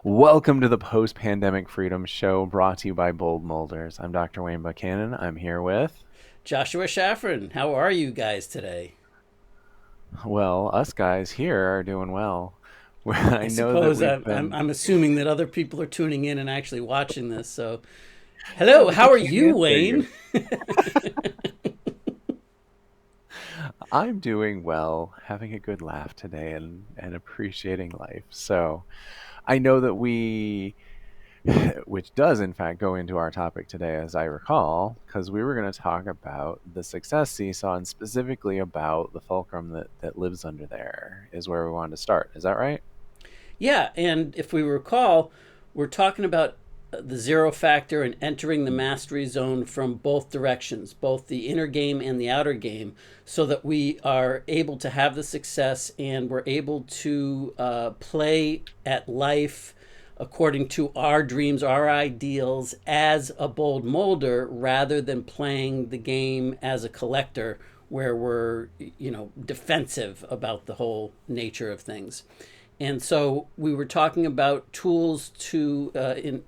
Welcome to the Post-Pandemic Freedom Show brought to you by Bold Molders. I'm Dr. Wayne Buchanan. I'm here with, Joshua Shaffron, how are you guys today? well, us guys here are doing well. I I know that suppose we've I'm, I'm, been, I'm assuming that other people are tuning in and actually watching this. So, yeah, hello, but they how are can't you, answer you. Wayne? I'm doing well, having a good laugh today and appreciating life. So I know that which does in fact go into our topic today, as I recall, because we were going to talk about the success seesaw and specifically about the fulcrum that lives under there is where we wanted to start. Is that right? Yeah, and if we recall, we're talking about the zero factor and entering the mastery zone from both directions, both the inner game and the outer game, so that we are able to have the success and we're able to play at life according to our dreams, our ideals as a bold molder rather than playing the game as a collector where we're, defensive about the whole nature of things. And so we were talking about tools to,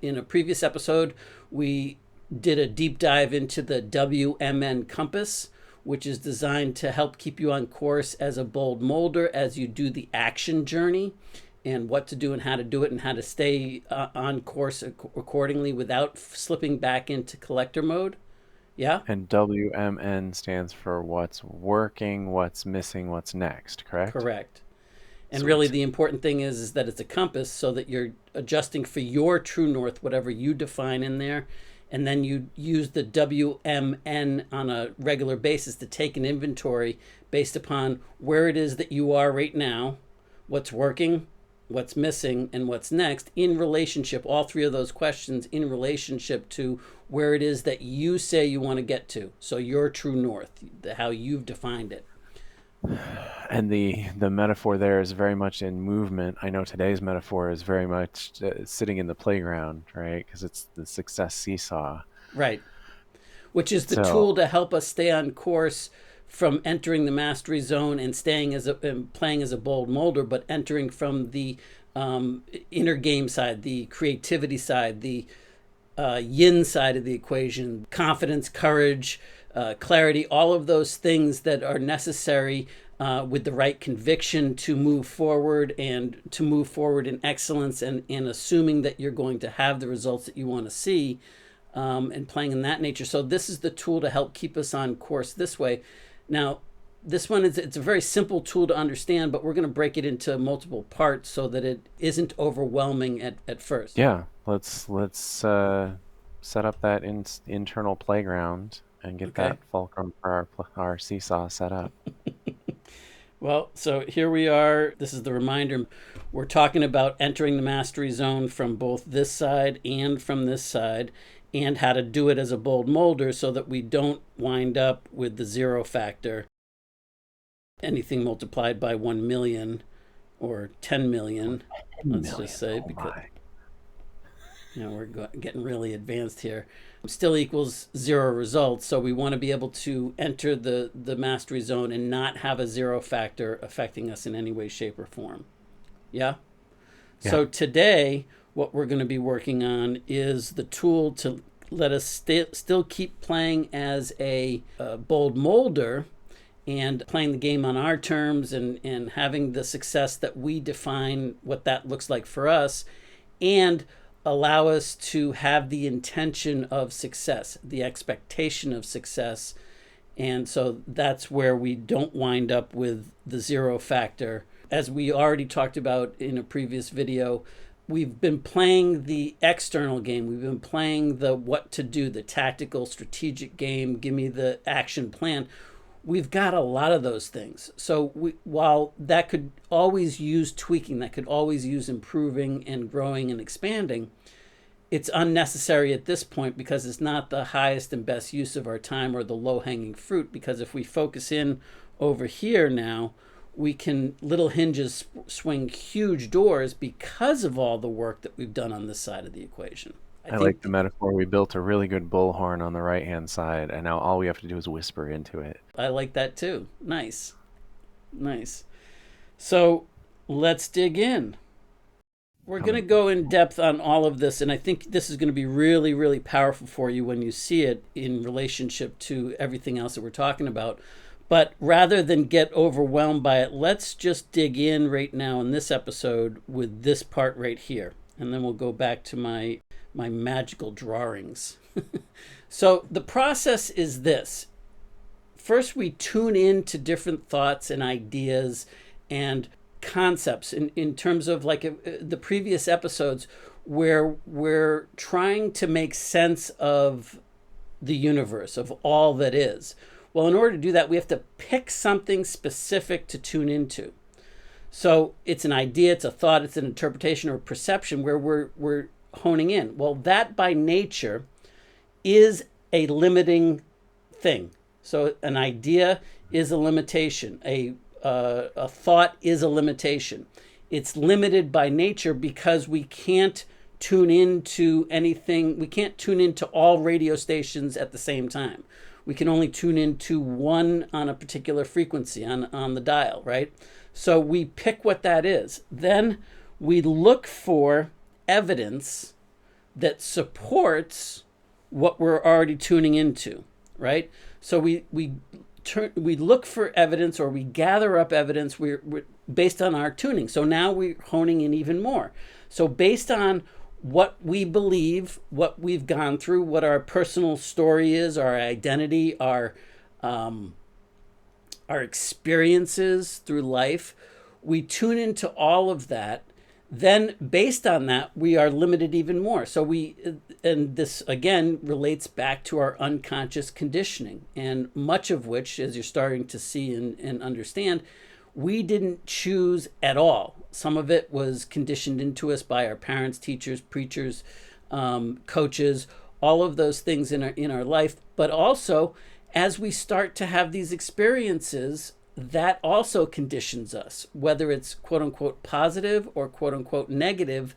in a previous episode, we did a deep dive into the WMN compass, which is designed to help keep you on course as a bold molder as you do the action journey and what to do and how to do it and how to stay on course accordingly without slipping back into collector mode. Yeah, And WMN stands for what's working, what's missing, what's next, correct? correct. And really, Sweet. the important thing is that it's a compass so that you're adjusting for your true north, whatever you define in there. And then you use the WMN on a regular basis to take an inventory based upon where it is that you are right now, what's working, what's missing, and what's next in relationship, all three of those questions in relationship to where it is that you say you want to get to. So your true north, how you've defined it. And the metaphor there is very much in movement. I know today's metaphor is very much sitting in the playground, right? Because it's the success seesaw. Right. Which is the So, tool to help us stay on course from entering the mastery zone and staying as a and playing as a bold molder, but entering from the inner game side, the creativity side, the yin side of the equation, confidence, courage, clarity, all of those things that are necessary with the right conviction to move forward and to move forward in excellence and assuming that you're going to have the results that you want to see and playing in that nature. So this is the tool to help keep us on course this way. Now, this one is it's a very simple tool to understand, but we're going to break it into multiple parts so that it isn't overwhelming at first. yeah, let's set up that internal playground and get Okay. that fulcrum for our seesaw set up. Well, so here we are. This is the reminder. We're talking about entering the mastery zone from both this side and from this side, and how to do it as a bold molder so that we don't wind up with the zero factor, anything multiplied by 1 million or 10 million, 10 let's just million. say, Oh because my. we're getting really advanced here, still equals zero results. So we want to be able to enter the mastery zone and not have a zero factor affecting us in any way, shape, or form. Yeah. Yeah. So today, what we're going to be working on is the tool to let us still keep playing as a bold molder and playing the game on our terms and having the success that we define what that looks like for us and allow us to have the intention of success, the expectation of success. And so that's where we don't wind up with the zero factor. As we already talked about in a previous video, we've been playing the external game. We've been playing the what to do, the tactical, strategic game. Give me the action plan. We've got a lot of those things. So while that could always use tweaking, that could always use improving and growing and expanding, it's unnecessary at this point because it's not the highest and best use of our time or the low hanging fruit. Because if we focus in over here now, we can little hinges swing huge doors because of all the work that we've done on this side of the equation. I I like think the metaphor. We built a really good bullhorn on the right-hand side, and now all we have to do is whisper into it. I like that too. Nice. Nice. So let's dig in. We're going to coming. go in depth on all of this, and I think this is going to be really, really powerful for you when you see it in relationship to everything else that we're talking about. But rather than get overwhelmed by it, let's just dig in right now in this episode with this part right here, and then we'll go back to my magical drawings. So the process is this. First, we tune in to different thoughts and ideas and concepts in terms of like the previous episodes where we're trying to make sense of the universe, of all that is. Well, in order to do that, we have to pick something specific to tune into. So it's an idea, it's a thought, it's an interpretation or perception where we're honing in. Well, that by nature is a limiting thing. So an idea is a limitation. A thought is a limitation. It's limited by nature because we can't tune into anything. We can't tune into all radio stations at the same time. We can only tune into one on a particular frequency on the dial, right? So we pick what that is. Then we look for evidence that supports what we're already tuning into, right? So we look for evidence, or we gather up evidence we're based on our tuning. So now we're honing in even more. So based on what we believe, what we've gone through, what our personal story is, our identity, our experiences through life, we tune into all of that. Then based on that, we are limited even more. So and this again relates back to our unconscious conditioning, and much of which, as you're starting to see and understand, we didn't choose at all. Some of it was conditioned into us by our parents, teachers, preachers, coaches, all of those things in our life. But also, as we start to have these experiences, that also conditions us, whether it's quote unquote positive or quote unquote negative.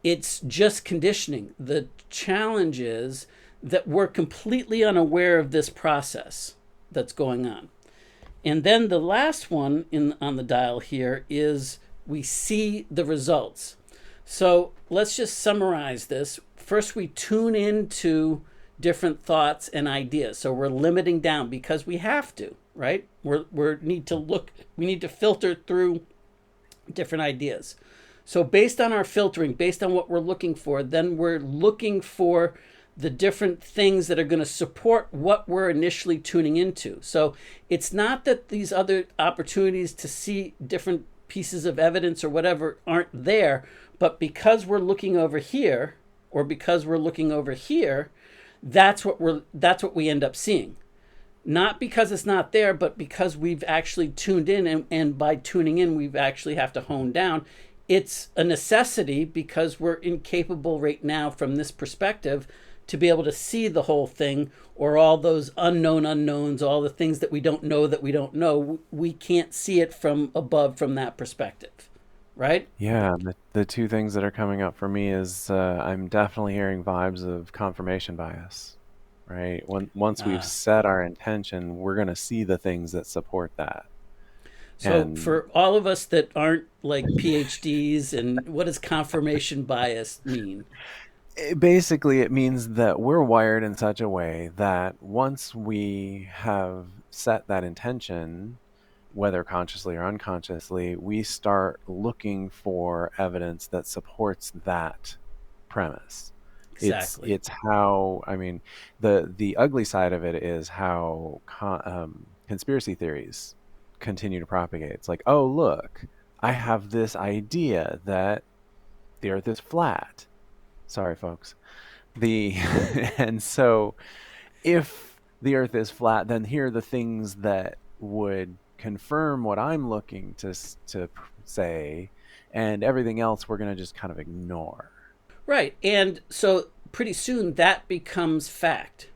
It's just conditioning. The challenge is that we're completely unaware of this process that's going on. And then the last one on the dial here is we see the results. So let's just summarize this. First, we tune into different thoughts and ideas. So we're limiting down because we have to, right? We need to filter through different ideas. So based on our filtering, based on what we're looking for, then we're looking for the different things that are going to support what we're initially tuning into. So it's not that these other opportunities to see different pieces of evidence or whatever aren't there, but because we're looking over here, or because we're looking over here, that's what we end up seeing. Not because it's not there, but because we've actually tuned in, and by tuning in, we've actually have to hone down. It's a necessity because we're incapable right now from this perspective to be able to see the whole thing, or all those unknown unknowns, all the things that we don't know. We can't see it from above from that perspective, right? Yeah, the two things that are coming up for me is I'm definitely hearing vibes of confirmation bias, right? Once we've Uh, set our intention, we're going to see the things that support that. so And for all of us that aren't like PhDs, and what does confirmation bias mean? basically, it means that we're wired in such a way that once we have set that intention, whether consciously or unconsciously, we start looking for evidence that supports that premise. Exactly. It's how, I mean, the ugly side of it is how conspiracy theories continue to propagate. It's like, oh look, I have this idea that the Earth is flat. Sorry, folks. The and so if the Earth is flat, then here are the things that would confirm what I'm looking to say, and everything else we're going to just kind of ignore. Right. And so pretty soon that becomes fact.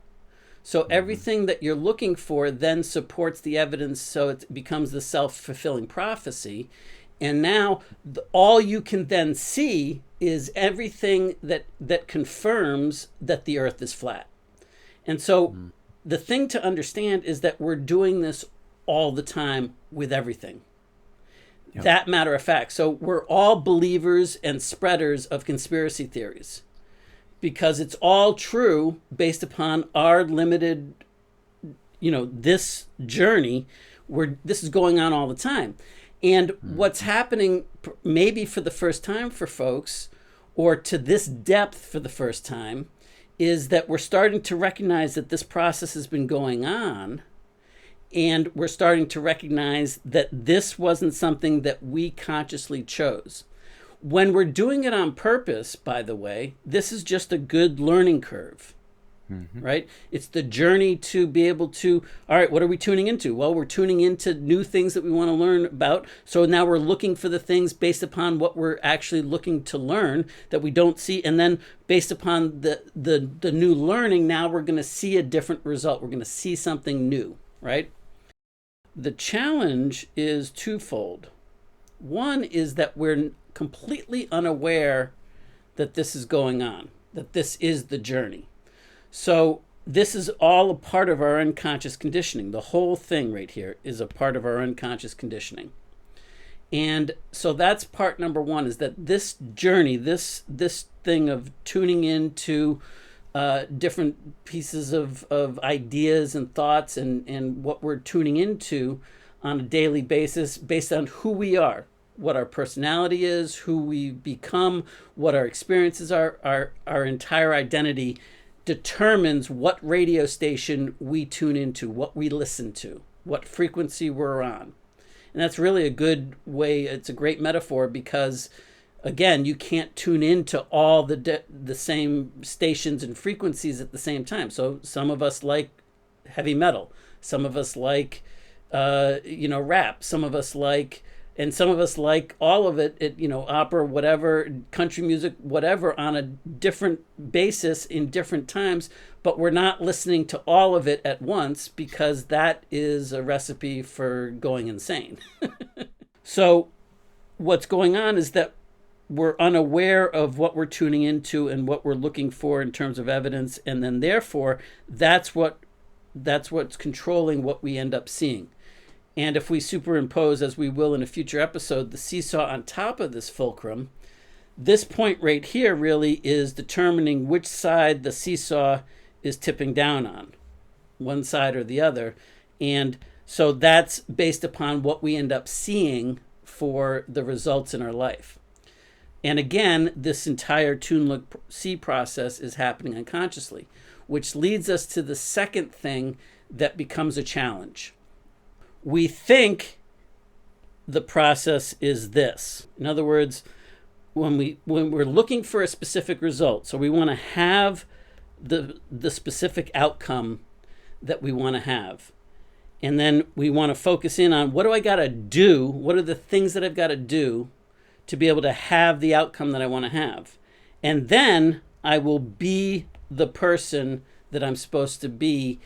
So Hmm. everything that you're looking for then supports the evidence, so it becomes the self-fulfilling prophecy. And now all you can then see is everything that confirms that the earth is flat. And so Mm. the thing to understand is that we're doing this all the time with everything. Yep. That matter of fact. So we're all believers and spreaders of conspiracy theories because it's all true based upon our limited, this journey where this is going on all the time. And what's happening maybe for the first time for folks, or to this depth for the first time, is that we're starting to recognize that this process has been going on, and we're starting to recognize that this wasn't something that we consciously chose. When we're doing it on purpose, by the way, this is just a good learning curve. Right? It's the journey to be able to, all right, what are we tuning into? Well, we're tuning into new things that we want to learn about. So now we're looking for the things based upon what we're actually looking to learn that we don't see. And then based upon the new learning, now we're going to see a different result. We're going to see something new, right? The challenge is twofold. One is that we're completely unaware that this is going on, that this is the journey. So this is all a part of our unconscious conditioning. The whole thing right here is a part of our unconscious conditioning. And so that's part number one, is that this journey, this thing of tuning into different pieces of ideas and thoughts and what we're tuning into on a daily basis based on who we are, what our personality is, who we become, what our experiences are, our entire identity determines what radio station we tune into, what we listen to, what frequency we're on. And that's really a good way, it's a great metaphor because, again, you can't tune into all the same stations and frequencies at the same time. So some of us like heavy metal, some of us like, rap, some of us like all of it, opera, whatever, country music, whatever, on a different basis in different times, but we're not listening to all of it at once because that is a recipe for going insane. So what's going on is that we're unaware of what we're tuning into and what we're looking for in terms of evidence, and then therefore that's what's controlling what we end up seeing. And if we superimpose, as we will in a future episode, the seesaw on top of this fulcrum, this point right here really is determining which side the seesaw is tipping down on, one side or the other. And so that's based upon what we end up seeing for the results in our life. And again, this entire tune, look, see process is happening unconsciously, which leads us to the second thing that becomes a challenge. We think the process is this. In other words, when we're looking for a specific result, so we want to have the specific outcome that we want to have. And then we want to focus in on, what do I got to do? What are the things that I've got to do to be able to have the outcome that I want to have? And then I will be the person that I'm supposed to be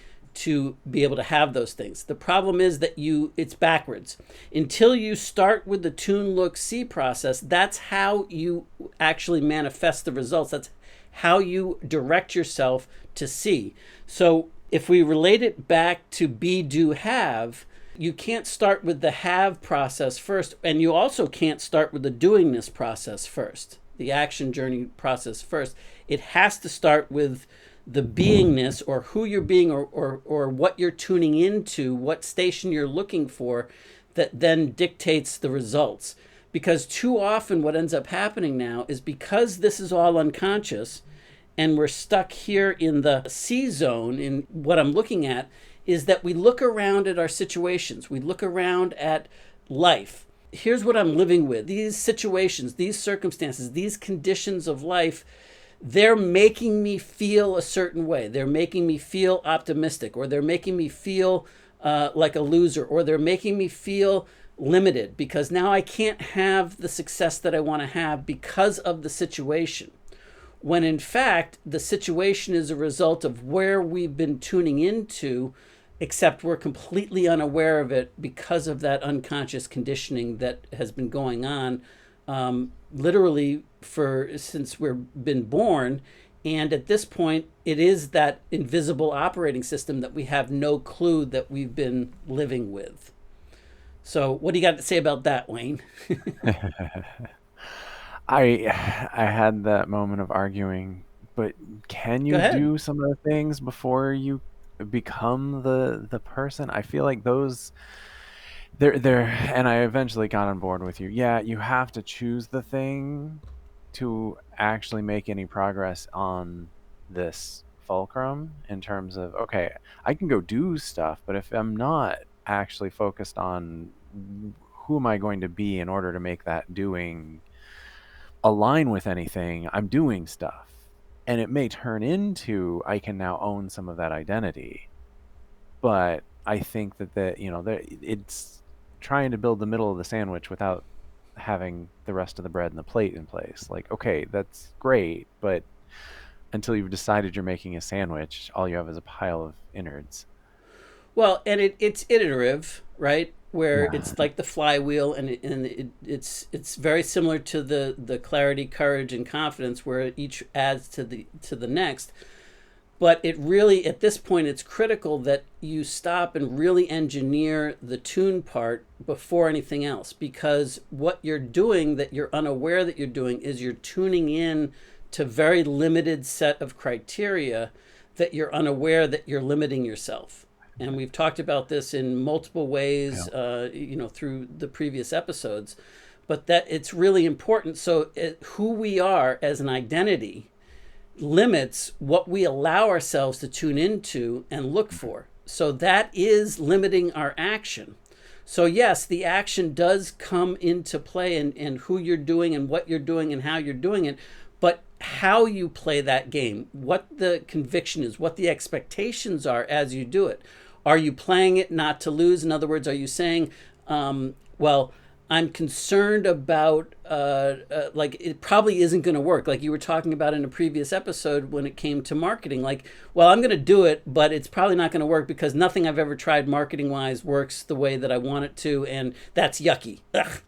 able to have those things. The problem is that it's backwards. Until you start with the tune, look, see process, that's how you actually manifest the results. That's how you direct yourself to see. So if we relate it back to be, do, have, you can't start with the have process first, and you also can't start with the doingness process first, the action journey process first. It has to start with the beingness, or who you're being, or what you're tuning into, what station you're looking for, that then dictates the results. Because too often what ends up happening now is, because this is all unconscious and we're stuck here in the C zone, in what I'm looking at, is that we look around at our situations, we look around at life. Here's what I'm living with. These situations, these circumstances, these conditions of life, they're making me feel a certain way. They're making me feel optimistic, or they're making me feel like a loser, or they're making me feel limited because now I can't have the success that I want to have because of the situation. When in fact, the situation is a result of where we've been tuning into, except we're completely unaware of it because of that unconscious conditioning that has been going on literally since we've been born. And at this point, it is that invisible operating system that we have no clue that we've been living with. So, what do you got to say about that, Wayne? I had that moment of arguing, but can Go you ahead. do some of the things before you become the person? I feel like those they're and I eventually got on board with you. Yeah, you have to choose the thing to actually make any progress on this fulcrum in terms of, okay, I can go do stuff, but if I'm not actually focused on who am I going to be in order to make that doing align with anything, I'm doing stuff. And it may turn into I can now own some of that identity. But I think it's trying to build the middle of the sandwich without having the rest of the bread and the plate in place. Like, okay, that's great, but until you've decided you're making a sandwich, all you have is a pile of innards. Well, and it's iterative, right? Where Yeah. it's like the flywheel, and it's very similar to the clarity, courage, and confidence, where each adds to the next. But it really, at this point, it's critical that you stop and really engineer the tune part before anything else, because what you're doing that you're unaware that you're doing is you're tuning in to very limited set of criteria that you're unaware that you're limiting yourself. And we've talked about this in multiple Yeah. ways, through the previous episodes, but that it's really important. So, who we are as an identity limits what we allow ourselves to tune into and look for. So that is limiting our action. So, yes, the action does come into play, and who you're doing and what you're doing and how you're doing it, but how you play that game, what the conviction is, what the expectations are as you do it. Are you playing it not to lose? In other words, are you saying, well, I'm concerned about, like, it probably isn't going to work, like you were talking about in a previous episode when it came to marketing. Like, well, I'm going to do it, but it's probably not going to work because nothing I've ever tried marketing wise works the way that I want it to, and that's yucky. Ugh,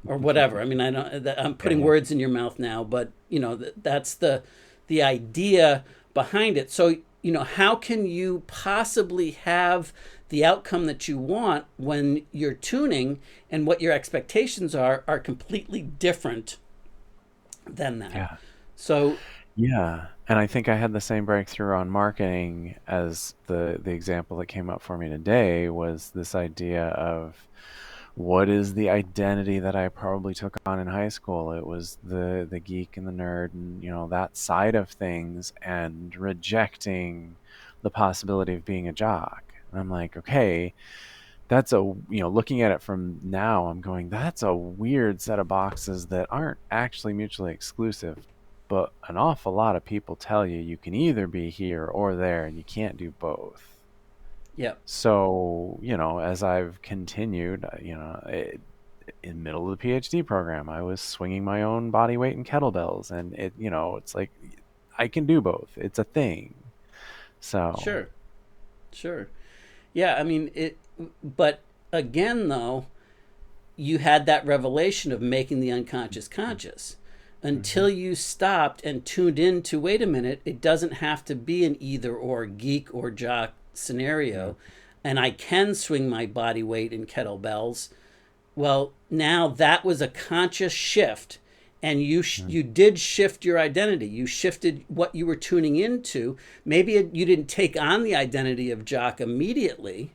or whatever. I mean, I don't. I'm Yeah, putting yeah. words in your mouth now, but that's the idea behind it. So, how can you possibly have the outcome that you want when you're tuning and what your expectations are completely different than that? Yeah. So, Yeah. And I think I had the same breakthrough on marketing as the example that came up for me today was this idea of what is the identity that I probably took on in high school? It was the geek and the nerd and that side of things and rejecting the possibility of being a jock. And I'm like, okay, that's looking at it from now, I'm going, that's a weird set of boxes that aren't actually mutually exclusive. But an awful lot of people tell you you can either be here or there and you can't do both. yeah, So, as I've continued, in middle of the PhD program, I was swinging my own body weight in kettlebells, and it's like I can do both. It's a thing. So, sure, sure. Yeah, I mean it. But again, though, you had that revelation of making the unconscious conscious hmm until you stopped and tuned into, wait a minute, it doesn't have to be an either or, geek or jock yeah, scenario, and I can swing my body weight in kettlebells. Well, now that was a conscious shift, and mm, you did shift your identity. You shifted what you were tuning into. Maybe you didn't take on the identity of jock immediately,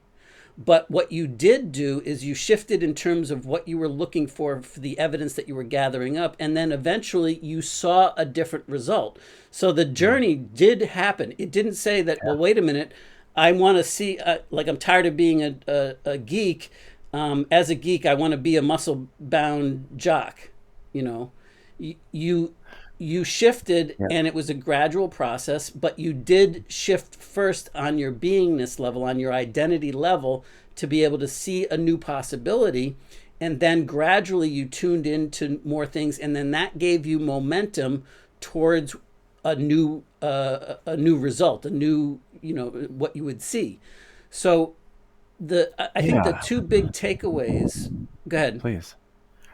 but what you did do is you shifted in terms of what you were looking for the evidence that you were gathering up. And then eventually you saw a different result. So the mm, journey did happen. It didn't say that, well, wait a minute, I want to see, like, I'm tired of being a geek. As a geek, I want to be a muscle bound jock. You know, you you shifted, yeah, and it was a gradual process, but you did shift first on your beingness level, on your identity level, to be able to see a new possibility, and then gradually you tuned into more things, and then that gave you momentum towards a new result, a new, what you would see. So I think the yeah. two big takeaways. Go ahead. Please.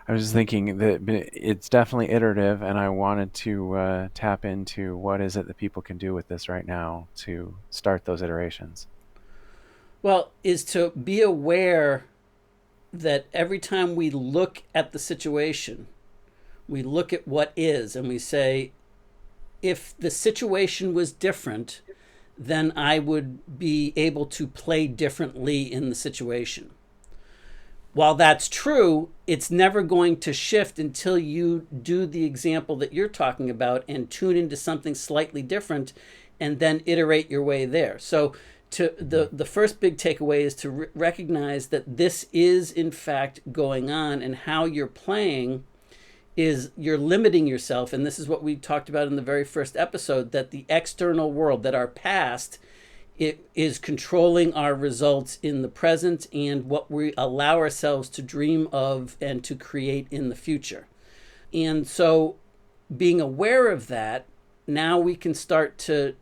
I was just thinking that it's definitely iterative, and I wanted to tap into what is it that people can do with this right now to start those iterations. Well, is to be aware that every time we look at the situation, we look at what is, and we say, if the situation was different, then I would be able to play differently in the situation. While that's true, it's never going to shift until you do the example that you're talking about and tune into something slightly different and then iterate your way there. So to the first big takeaway is to recognize that this is in fact going on, and how you're playing is you're limiting yourself. And this is what we talked about in the very first episode, that the external world, that our past, it is controlling our results in the present and what we allow ourselves to dream of and to create in the future. And so being aware of that, now we can start to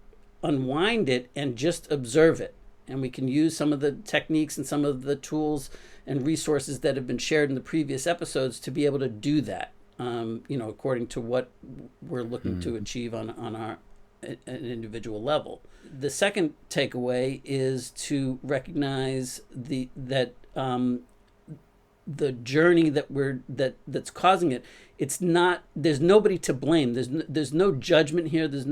unwind it and just observe it. And we can use some of the techniques and some of the tools and resources that have been shared in the previous episodes to be able to do that, according to what we're looking to achieve on an individual level. The second takeaway is to recognize that the journey that's causing it. It's not. There's nobody to blame. There's no judgment here. There's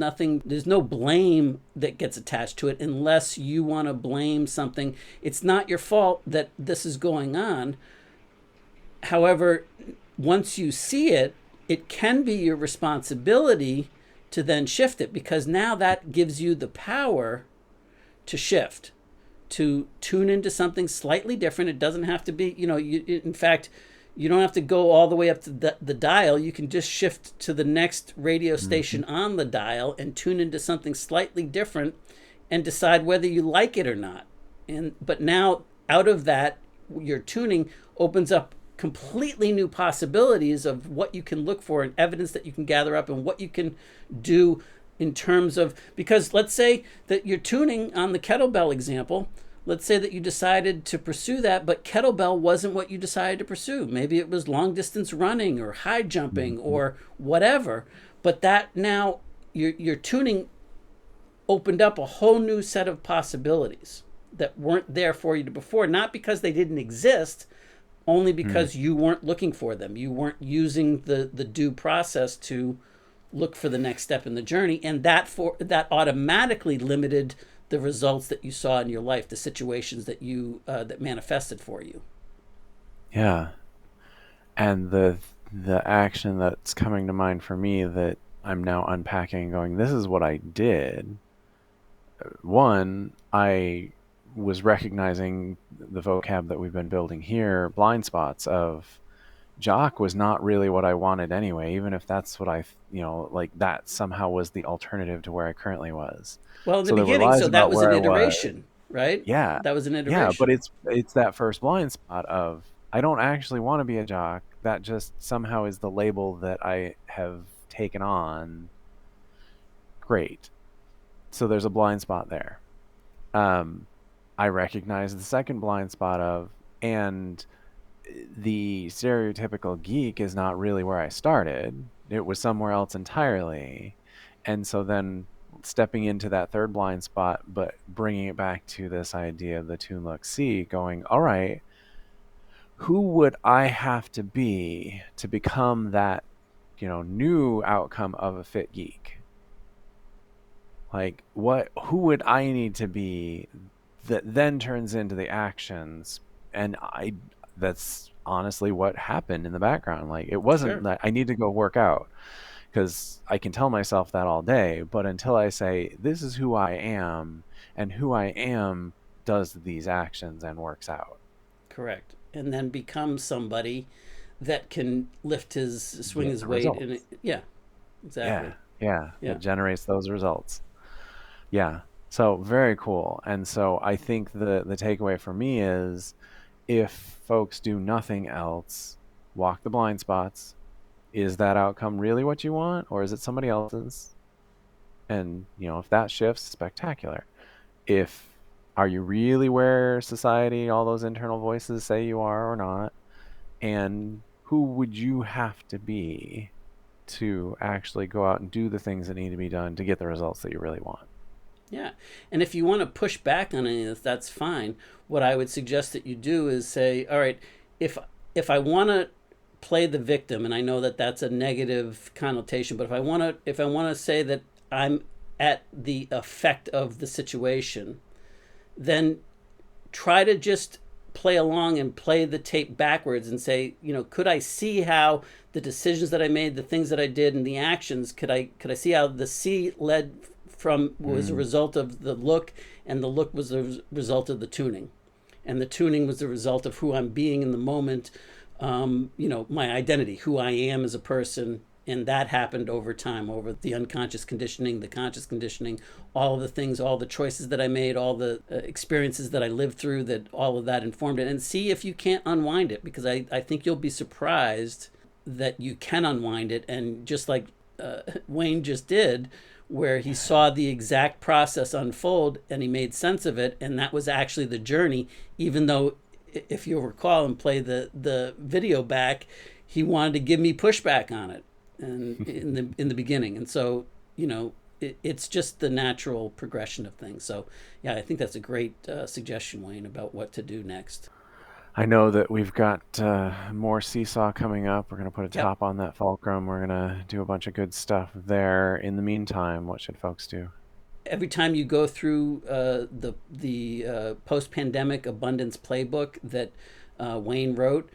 no blame that gets attached to it unless you want to blame something. It's not your fault that this is going on. However, once you see it, it can be your responsibility to then shift it, because now that gives you the power to shift, to tune into something slightly different. It doesn't have to be, in fact, you don't have to go all the way up to the dial. You can just shift to the next radio station on the dial and tune into something slightly different and decide whether you like it or not. But now out of that, your tuning opens up completely new possibilities of what you can look for and evidence that you can gather up and what you can do in terms of, because let's say that you're tuning on the kettlebell example. Let's say that you decided to pursue that, but kettlebell wasn't what you decided to pursue. Maybe it was long distance running or high jumping or whatever. But that now your tuning opened up a whole new set of possibilities that weren't there for you before, not because they didn't exist, only because you weren't looking for them. You weren't using the due process to look for the next step in the journey, and that automatically limited the results that you saw in your life, the situations that you that manifested for you. Yeah. And the action that's coming to mind for me that I'm now unpacking, going, this is what I did. One, I was recognizing the vocab that we've been building here, blind spots of jock was not really what I wanted anyway, even if that's what that somehow was the alternative to where I currently was. Well, in the So there were beginning, lies so that about was where an I was. iteration, right? Yeah. That was an Yeah, but iteration. it's that first blind spot of, I don't actually want to be a jock. That just somehow is the label that I have taken on. Great. So there's a blind spot there. I recognize the second blind spot of, and the stereotypical geek is not really where I started. It was somewhere else entirely. And so then stepping into that third blind spot, but bringing it back to this idea of the tune, look, see, going, all right, who would I have to be to become that, new outcome of a fit geek? Like, who would I need to be that then turns into the actions? And that's honestly what happened in the background. Like, it wasn't Sure. that I need to go work out, because I can tell myself that all day, but until I say, this is who I am, and who I am does these actions and works out. Correct. And then become somebody that can swing Get his the weight. results. Yeah, exactly. Yeah, Yeah. that generates those results. Yeah. So very cool. And so I think the takeaway for me is, if folks do nothing else, walk the blind spots. Is that outcome really what you want, or is it somebody else's? And, if that shifts, spectacular. If Are you really where society, all those internal voices say you are or not? And who would you have to be to actually go out and do the things that need to be done to get the results that you really want? Yeah. And if you want to push back on any of this, that's fine. What I would suggest that you do is say, all right, if I want to play the victim, and I know that that's a negative connotation, but if I want to say that I'm at the effect of the situation, then try to just play along and play the tape backwards and say, could I see how the decisions that I made, the things that I did, and the actions, could I see how the C led from was a Mm, result of the look, and the look was a result of the tuning, and the tuning was the result of who I'm being in the moment, my identity, who I am as a person. And that happened over time, over the unconscious conditioning, the conscious conditioning, all of the things, all the choices that I made, all the experiences that I lived through, that all of that informed it. And see if you can't unwind it, because I think you'll be surprised that you can unwind it. And just like Wayne just did, where he saw the exact process unfold and he made sense of it, and that was actually the journey, even though, if you'll recall and play the video back, he wanted to give me pushback on it, and in the beginning. And so, it's just the natural progression of things. So yeah, I think that's a great suggestion, Wayne, about what to do next. I know that we've got more Seesaw coming up. We're going to put a Yep. top on that fulcrum. We're going to do a bunch of good stuff there. In the meantime, what should folks do? Every time you go through the post pandemic abundance playbook that Wayne wrote,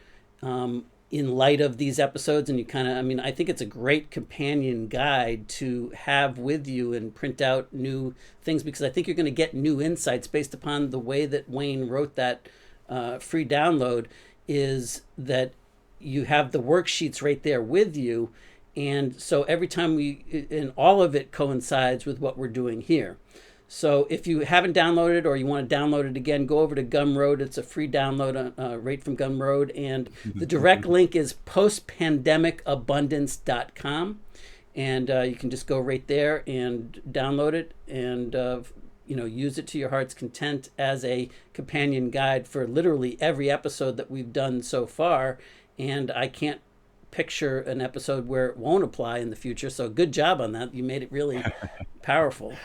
in light of these episodes, and you kind of, I mean, I think it's a great companion guide to have with you and print out new things, because I think you're going to get new insights based upon the way that Wayne wrote that free download. Is that you have the worksheets right there with you, and so every time and all of it coincides with what we're doing here. So if you haven't downloaded it, or you want to download it again, go over to Gumroad. It's a free download right from Gumroad. And the direct link is postpandemicabundance.com. And you can just go right there and download it, and use it to your heart's content as a companion guide for literally every episode that we've done so far. And I can't picture an episode where it won't apply in the future. So good job on that. You made it really powerful.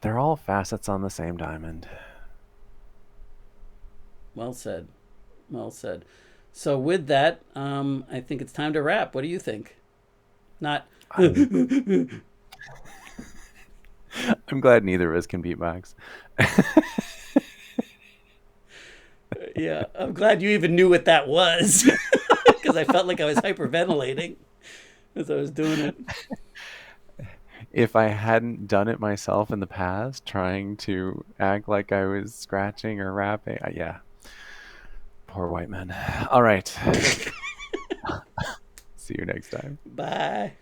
They're all facets on the same diamond. Well said. Well said. So with that, I think it's time to wrap. What do you think? Not. I'm I'm glad neither of us can beat Max. Yeah, I'm glad you even knew what that was, because I felt like I was hyperventilating as I was doing it. If I hadn't done it myself in the past, trying to act like I was scratching or rapping, yeah, poor white man. All right. See you next time. Bye.